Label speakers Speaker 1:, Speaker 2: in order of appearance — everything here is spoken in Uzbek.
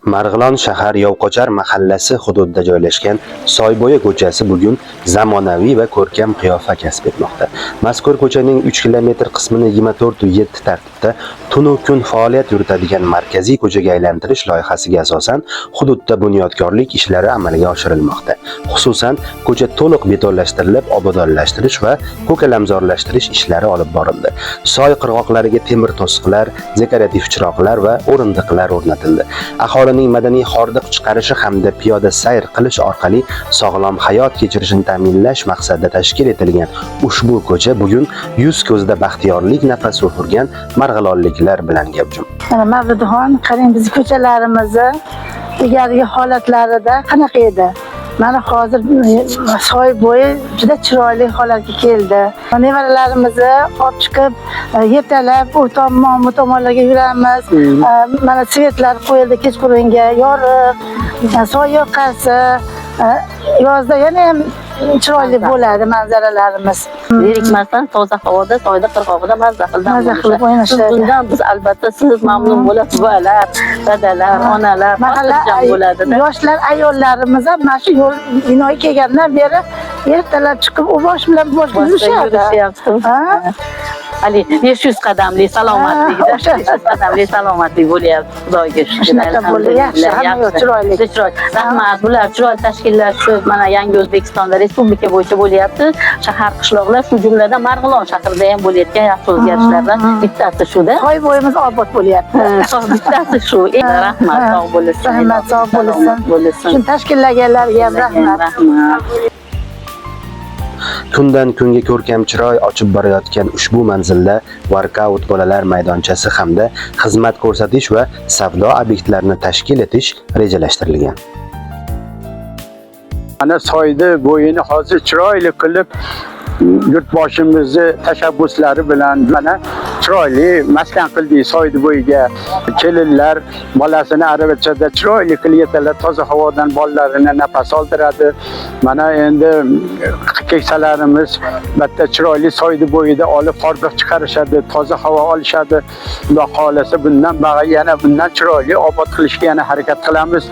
Speaker 1: Marg'ilon shahar Yovqochar mahallasi hududida joylashgan Soybo'yi ko'chasi bugun zamonaviy va ko'rkam qiyofa kasb etmoqda. Mazkur ko'chaning 3 kilometr qismini 24/7 tartibda tunu kun faoliyat yuritadigan markaziy ko'chaga aylantirish loyihasiga asosan hududda bunyodkorlik ishlari amalga oshirilmoqda. Xususan, ko'cha to'liq betonlashtirilib, obodonlashtirish va ko'kalamzorlashtirish ishlari olib borildi. Soy qirg'oqlariga temir to'siqlar, dekorativ chiroqlar va o'rindiqlar o'rnatildi. Aholining madaniy hordiq chiqarishi hamda piyoda sayr qilish orqali sog'lom hayot kechirishini ta'minlash maqsadida tashkil etilgan ushbu ko'cha bugun yuz ko'zda baxtiyorlik nafasi ufurgan marg'ilonliklar bilan gavjum.
Speaker 2: Mavludxon, qarang biz ko'chalarimizni ilgarigi holatlarida qanaqa edi? Mana hozir Soybo'yi juda chiroyli holatga keldi. Nevaralarimizni olib chiqib, ertalab u tomon, bu tomonlarga yuramiz. Mana svetlar qo'yildi kechqurunga, yoriq, soy yoqasi. Yozda yana ham chiroyli bo'ladi manzaralarimiz.
Speaker 3: Zerikmasdan toza havoda, soyda qirg'og'ida mazza
Speaker 2: qilib o'ynashadi.
Speaker 3: Bundan biz albatta siz mamnun bo'lasiz, buvalar, dadalar, onalar, xotirjam bo'ladi.
Speaker 2: Yoshlar, ayollarimiz ham mana shu yo'l binoga kelgandan beri ertalab chiqib, u bosh bilan bosh yurishadi.
Speaker 3: Ali 500 qadamli salomatlikda, 500 qadamli salomatlik bo'lyapti. Xudoga shukr.
Speaker 2: Shunaqa bo'ldi, yaxshi, hamma chiroyli.
Speaker 3: Rahmat, bular chiroyli tashkillashib, mana Yangi O'zbekistonda respublika bo'yicha bo'lyapti. Shahar, qishloqlar, shu jumladan Marg'ilon shahrida ham bo'layotgan yaxshi o'zgarishlardan bittasi shuda.
Speaker 2: Soybo'yimiz obod bo'lyapti.
Speaker 3: Bittasi shu. Rahmat, sog' bo'lisin.
Speaker 2: Rahmat, sog' bo'lisin. Shuni tashkillaganlarga ham rahmat.
Speaker 1: Kundan kunga ko'rkam chiroy ochib borayotgan ushbu manzilda workout bolalar maydonchasi hamda xizmat ko'rsatish va savdo obyektlarini tashkil etish rejalashtirilgan.
Speaker 4: Ana soyda bo'yini hozir chiroyli qilib yurtboshimizni tashabbuslari bilan mana chiroyli maskan qildik soyda bo'yiga. Kelinlar bolasini aravachada chiroyli qilib yetadilar, toza havodan bolalarini nafas oldiradi. Mana endi keksalarimiz bitta chiroyli soyda bo'yida olib hordiq chiqarishadi, toza havo olishadi. Xudo xolasa bundan yana bundan chiroyli obod qilishga yana harakat qilamiz.